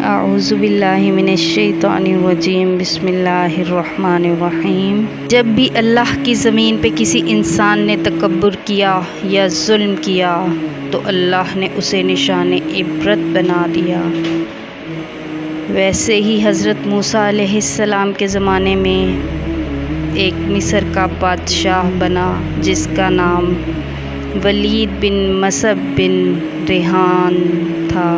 اعوذ باللہ من الشیطان الرجیم بسم اللہ الرحمن الرحیم۔ جب بھی اللہ کی زمین پہ کسی انسان نے تکبر کیا یا ظلم کیا تو اللہ نے اسے نشان عبرت بنا دیا۔ ویسے ہی حضرت موسیٰ علیہ السلام کے زمانے میں ایک مصر کا بادشاہ بنا جس کا نام ولید بن مصعب بن ریحان تھا،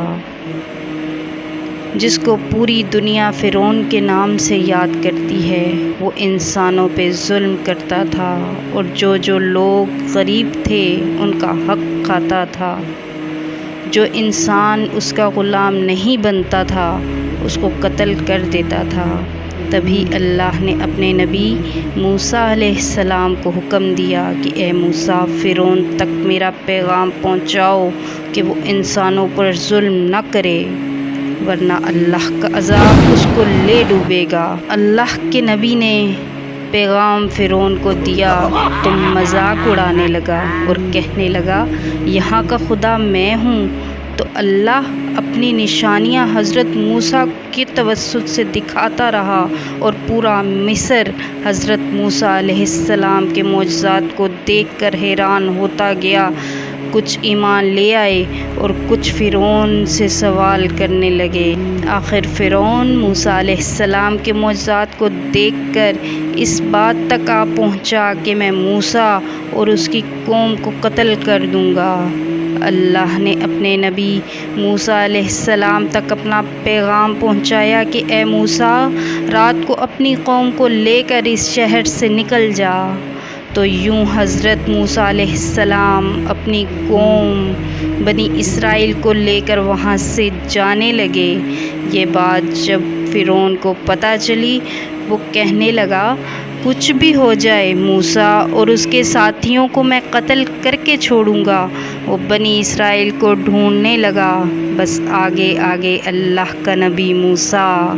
جس کو پوری دنیا فرعون کے نام سے یاد کرتی ہے۔ وہ انسانوں پہ ظلم کرتا تھا اور جو لوگ غریب تھے ان کا حق کھاتا تھا۔ جو انسان اس کا غلام نہیں بنتا تھا اس کو قتل کر دیتا تھا۔ تبھی اللہ نے اپنے نبی موسیٰ علیہ السلام کو حکم دیا کہ اے موسیٰ، فرعون تک میرا پیغام پہنچاؤ کہ وہ انسانوں پر ظلم نہ کرے، ورنہ اللہ کا عذاب اس کو لے ڈوبے گا۔ اللہ کے نبی نے پیغام فرعون کو دیا تو مذاق اڑانے لگا اور کہنے لگا یہاں کا خدا میں ہوں۔ تو اللہ اپنی نشانیاں حضرت موسیٰ کے توسط سے دکھاتا رہا اور پورا مصر حضرت موسیٰ علیہ السلام کے معجزات کو دیکھ کر حیران ہوتا گیا۔ کچھ ایمان لے آئے اور کچھ فرعون سے سوال کرنے لگے۔ آخر فرعون موسیٰ علیہ السلام کے معجزات کو دیکھ کر اس بات تک آ پہنچا کہ میں موسیٰ اور اس کی قوم کو قتل کر دوں گا۔ اللہ نے اپنے نبی موسیٰ علیہ السلام تک اپنا پیغام پہنچایا کہ اے موسیٰ، رات کو اپنی قوم کو لے کر اس شہر سے نکل جا۔ تو یوں حضرت موسیٰ علیہ السلام اپنی قوم بنی اسرائیل کو لے کر وہاں سے جانے لگے۔ یہ بات جب فرعون کو پتہ چلی وہ کہنے لگا کچھ بھی ہو جائے موسیٰ اور اس کے ساتھیوں کو میں قتل کر کے چھوڑوں گا۔ وہ بنی اسرائیل کو ڈھونڈنے لگا۔ بس آگے آگے اللہ کا نبی موسیٰ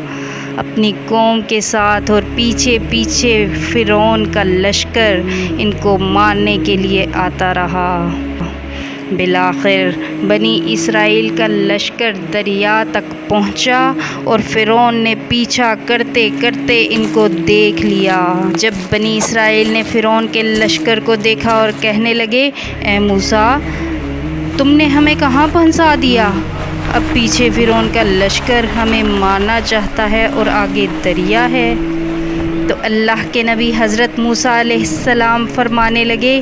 اپنی قوم کے ساتھ اور پیچھے پیچھے فرعون کا لشکر ان کو مارنے کے لیے آتا رہا۔ بالآخر بنی اسرائیل کا لشکر دریا تک پہنچا اور فرعون نے پیچھا کرتے کرتے ان کو دیکھ لیا۔ جب بنی اسرائیل نے فرعون کے لشکر کو دیکھا اور کہنے لگے اے موسیٰ، تم نے ہمیں کہاں پھنسا دیا؟ اب پیچھے فرعون کا لشکر ہمیں مارنا چاہتا ہے اور آگے دریا ہے۔ تو اللہ کے نبی حضرت موسیٰ علیہ السلام فرمانے لگے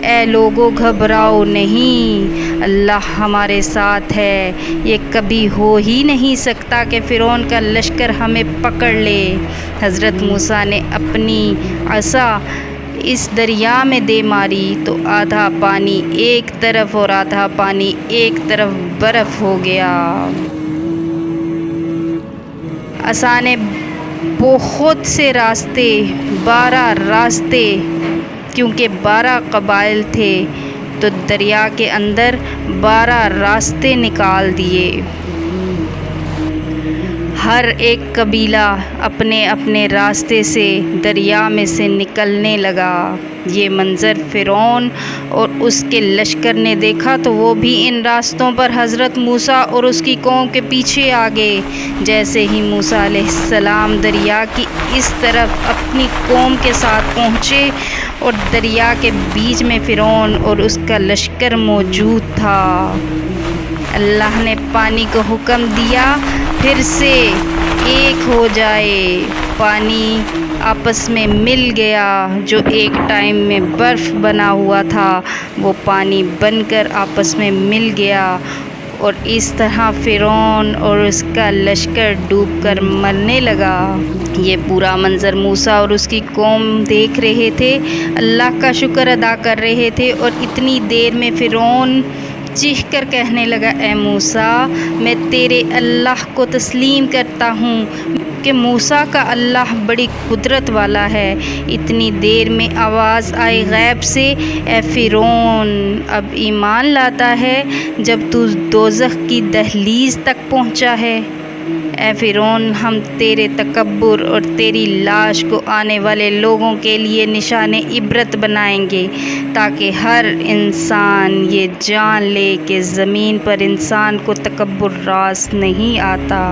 اے لوگو، گھبراؤ نہیں، اللہ ہمارے ساتھ ہے۔ یہ کبھی ہو ہی نہیں سکتا کہ فرعون کا لشکر ہمیں پکڑ لے۔ حضرت موسیٰ نے اپنی عصا اس دریا میں دے ماری تو آدھا پانی ایک طرف اور آدھا پانی ایک طرف برف ہو گیا۔ عصا نے بہت سے راستے 12 راستے، کیونکہ 12 قبائل تھے تو دریا کے اندر 12 راستے نکال دیے۔ ہر ایک قبیلہ اپنے اپنے راستے سے دریا میں سے نکلنے لگا۔ یہ منظر فرعون اور اس کے لشکر نے دیکھا تو وہ بھی ان راستوں پر حضرت موسیٰ اور اس کی قوم کے پیچھے آ گئے۔ جیسے ہی موسیٰ علیہ السلام دریا کی اس طرف اپنی قوم کے ساتھ پہنچے اور دریا کے بیچ میں فرعون اور اس کا لشکر موجود تھا، اللہ نے پانی کو حکم دیا پھر سے ایک ہو جائے۔ پانی آپس میں مل گیا۔ جو ایک ٹائم میں برف بنا ہوا تھا وہ پانی بن کر آپس میں مل گیا، اور اس طرح فرعون اور اس کا لشکر ڈوب کر مرنے لگا۔ یہ پورا منظر موسیٰ اور اس کی قوم دیکھ رہے تھے، اللہ کا شکر ادا کر رہے تھے، اور اتنی دیر میں فرعون چیخ کر کہنے لگا اے موسیٰ، میں تیرے اللہ کو تسلیم کرتا ہوں کہ موسیٰ کا اللہ بڑی قدرت والا ہے۔ اتنی دیر میں آواز آئی غیب سے اے فرعون، اب ایمان لاتا ہے جب تو دوزخ کی دہلیز تک پہنچا ہے؟ اے فرعون، ہم تیرے تکبر اور تیری لاش کو آنے والے لوگوں کے لیے نشان عبرت بنائیں گے تاکہ ہر انسان یہ جان لے کہ زمین پر انسان کو تکبر راس نہیں آتا۔